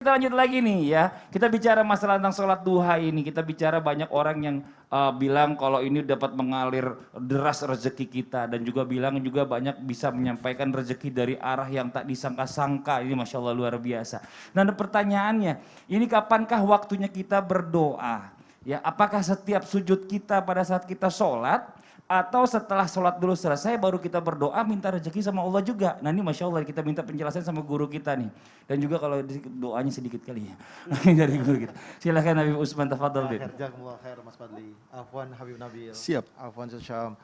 Kita lanjut lagi nih ya, kita bicara masalah tentang sholat duha ini, kita bicara banyak orang yang bilang kalau ini dapat mengalir deras rezeki kita dan juga bilang juga banyak bisa menyampaikan rezeki dari arah yang tak disangka-sangka, ini Masya Allah luar biasa. Nah pertanyaannya, ini kapankah waktunya kita berdoa? Ya, apakah setiap sujud kita pada saat kita sholat atau setelah sholat dulu selesai baru kita berdoa minta rezeki sama Allah juga. Nah ini Masya Allah kita minta penjelasan sama guru kita nih. Dan juga kalau doanya sedikit kali ya dari guru kita. Silahkan Habib Usman tafadhol. Jazakumullah khair Mas Fadli. Afwan Habib Nabil. Siap. Afwan Syam.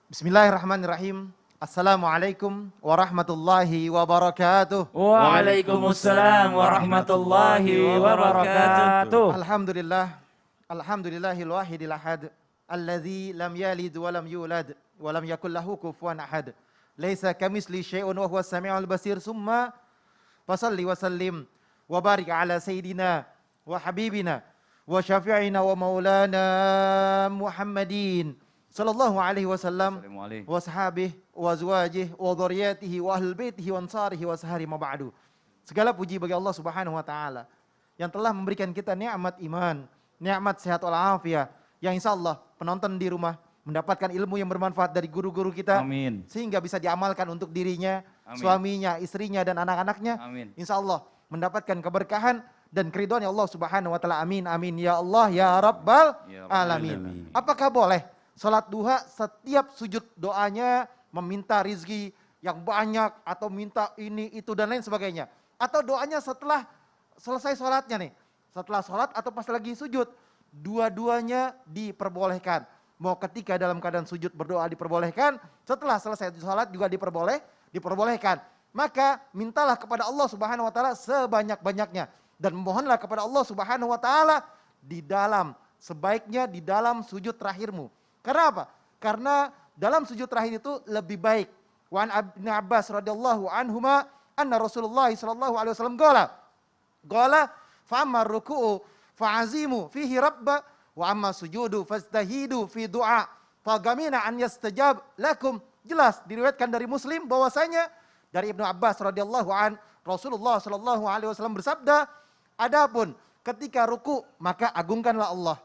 Bismillahirrahmanirrahim. Assalamualaikum warahmatullahi wabarakatuh. Waalaikumsalam warahmatullahi wabarakatuh. Alhamdulillah. Alhamdulillahil wahidil ahad. Alladzi lam yalid wa lam yulad wa lam yakul lahu kufuwan ahad. Laisa kamitsli syai'un wa huwas samiul basir. Summa fasalli wa sallim wa barik ala sayyidina wa habibina wa syafi'ina wa maulana Muhammadin sallallahu alaihi wasallam wa sahabih wa azwajih wa dzurriyyatihi wa ahlul baitihi wa ansarihi wa sahari ma ba'du. Segala puji bagi Allah Subhanahu wa taala yang telah memberikan kita nikmat iman, nikmat sehat walafiat, yang insyaallah penonton di rumah mendapatkan ilmu yang bermanfaat dari guru-guru kita. Amin. Sehingga bisa diamalkan untuk dirinya, Amin. Suaminya, istrinya dan anak-anaknya. Amin. Insyaallah mendapatkan keberkahan dan keridhaan Allah Subhanahu wa taala. Amin amin ya Allah ya Rabbal alamin. Apakah boleh salat duha setiap sujud doanya meminta rizki yang banyak atau minta ini itu dan lain sebagainya? Atau doanya setelah selesai salatnya nih? Setelah salat atau pas lagi sujud? Dua-duanya diperbolehkan. Mau ketika dalam keadaan sujud berdoa diperbolehkan, setelah selesai salat juga diperbolehkan. Maka mintalah kepada Allah Subhanahu wa taala sebanyak-banyaknya dan mohonlah kepada Allah Subhanahu wa taala di dalam sebaiknya di dalam sujud terakhirmu. Karena apa? Karena dalam sujud terakhir itu lebih baik. Wa an Ibnu Abbas radhiyallahu anhuma anna Rasulullah sallallahu alaihi wasallam qala fa amma ruku'u fa'azimu fihi rabba wa amma sujudu fastahidu fi du'a fagamina an yastajab lakum. Jelas diriwayatkan dari Muslim bahwasanya dari Ibnu Abbas radhiyallahu an Rasulullah sallallahu alaihi wasallam bersabda, adapun ketika ruku maka agungkanlah Allah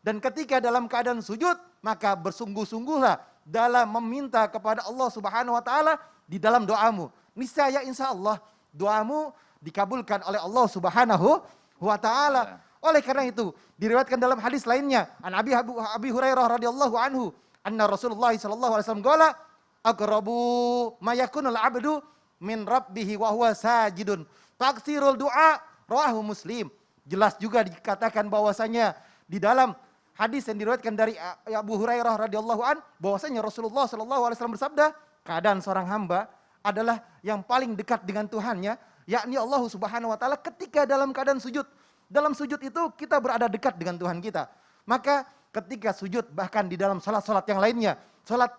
dan ketika dalam keadaan sujud maka bersungguh-sungguhlah dalam meminta kepada Allah Subhanahu wa taala di dalam doamu. Niscaya insyaallah doamu dikabulkan oleh Allah Subhanahu wa taala. Oleh karena itu, diriwayatkan dalam hadis lainnya, an Abi Hurairah radhiyallahu anhu, anna Rasulullah sallallahu alaihi wasallam qala, aqrabu ma yakunul 'abdu min rabbih wa huwa sajidun, taksirul du'a, rawahu Muslim. Jelas juga dikatakan bahwasanya di dalam hadis yang diriwayatkan dari Abu Hurairah radhiyallahu an, bahwasanya Rasulullah sallallahu alaihi wasallam bersabda, keadaan seorang hamba adalah yang paling dekat dengan Tuhannya, yakni Allah Subhanahu wa taala ketika dalam keadaan sujud. Dalam sujud itu kita berada dekat dengan Tuhan kita. Maka ketika sujud bahkan di dalam salat-salat yang lainnya, salat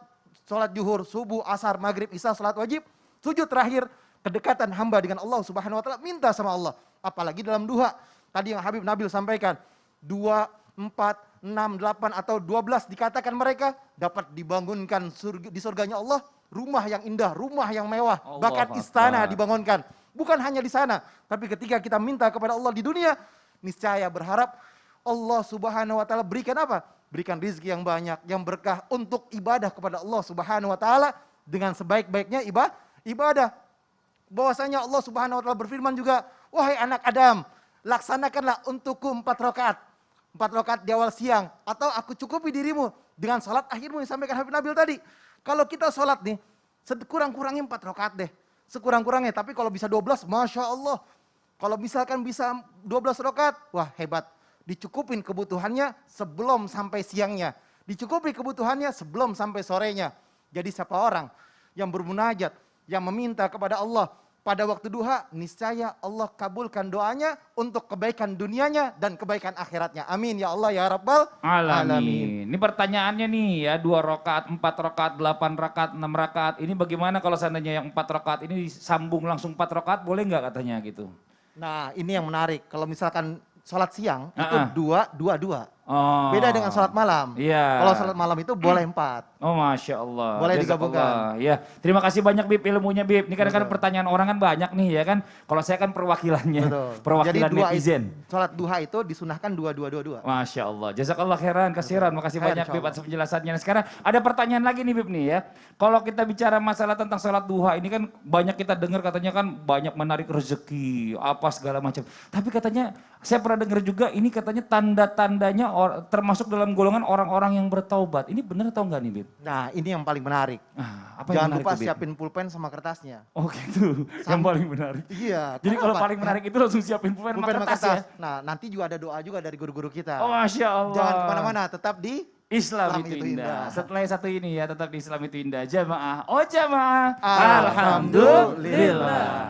zuhur, subuh, asar, maghrib, isya, salat wajib, sujud terakhir kedekatan hamba dengan Allah Subhanahu wa taala, minta sama Allah. Apalagi dalam duha. Tadi yang Habib Nabil sampaikan, 2, 4, 6, 8 atau 12 dikatakan mereka dapat dibangunkan di surganya Allah, rumah yang indah, rumah yang mewah, bahkan istana dibangunkan. Bukan hanya di sana, tapi ketika kita minta kepada Allah di dunia, niscaya berharap Allah Subhanahu wa taala berikan apa? Berikan rizki yang banyak, yang berkah untuk ibadah kepada Allah Subhanahu wa taala dengan sebaik-baiknya ibadah. Bahwasanya Allah Subhanahu wa taala berfirman juga, wahai anak Adam, laksanakanlah untukku 4 rakaat. 4 rakaat di awal siang, atau aku cukupi dirimu dengan salat akhirmu yang disampaikan Habib Nabil tadi. Kalau kita salat nih, sekurang-kurangnya 4 rakaat deh. Sekurang-kurangnya, tapi kalau bisa 12, Masya Allah. Kalau misalkan bisa 12 rakaat, wah hebat. Dicukupin kebutuhannya sebelum sampai siangnya. Dicukupi kebutuhannya sebelum sampai sorenya. Jadi siapa orang yang bermunajat, yang meminta kepada Allah pada waktu duha, niscaya Allah kabulkan doanya untuk kebaikan dunianya dan kebaikan akhiratnya. Amin ya Allah ya Rabbal alamin. Ini pertanyaannya nih ya, 2 rakaat, 4 rakaat, 8 rakaat, 6 rakaat. Ini bagaimana kalau seandainya yang 4 rakaat ini disambung langsung 4 rakaat, boleh nggak katanya gitu? Nah ini yang menarik, kalau misalkan sholat siang itu 2, 2, 2. Oh. Beda dengan sholat malam. Iya. Kalau sholat malam itu boleh 4. Oh, Masya Allah. Boleh Jazakallah. digabungkan. Ya, terima kasih banyak Bib ilmunya Bib. Ini kadang-kadang pertanyaan orang kan banyak nih ya kan. Kalau saya kan perwakilannya, Betul. perwakilan Jadi netizen. Sholat duha itu disunahkan 2-2-2-2. Masya Allah. Jazakallah khairan, kasiran. Makasih Khair, banyak Bib insyaallah. atas penjelasannya. Nah, sekarang ada pertanyaan lagi nih Bib nih ya. Kalau kita bicara masalah tentang sholat duha ini kan banyak kita dengar katanya kan banyak menarik rezeki, apa segala macam. Tapi katanya saya pernah dengar juga ini katanya tanda-tandanya termasuk dalam golongan orang-orang yang bertaubat. Ini benar atau enggak nih Bib? Nah, ini yang paling menarik. Apa Jangan yang menarik lupa tuh, Bib? siapin pulpen sama kertasnya. Oh gitu, yang paling menarik. Iya. Jadi kalau kenapa? paling menarik itu langsung siapin pulpen sama Pulpen sama kertas ya? kertas. Nah, nanti juga ada doa juga dari guru-guru kita. Oh Masya Allah. Jangan kemana-mana, tetap di Islam itu indah. Setelah yang satu ini ya tetap di Islam itu indah. Jamaah. Oh jamaah. Alhamdulillah.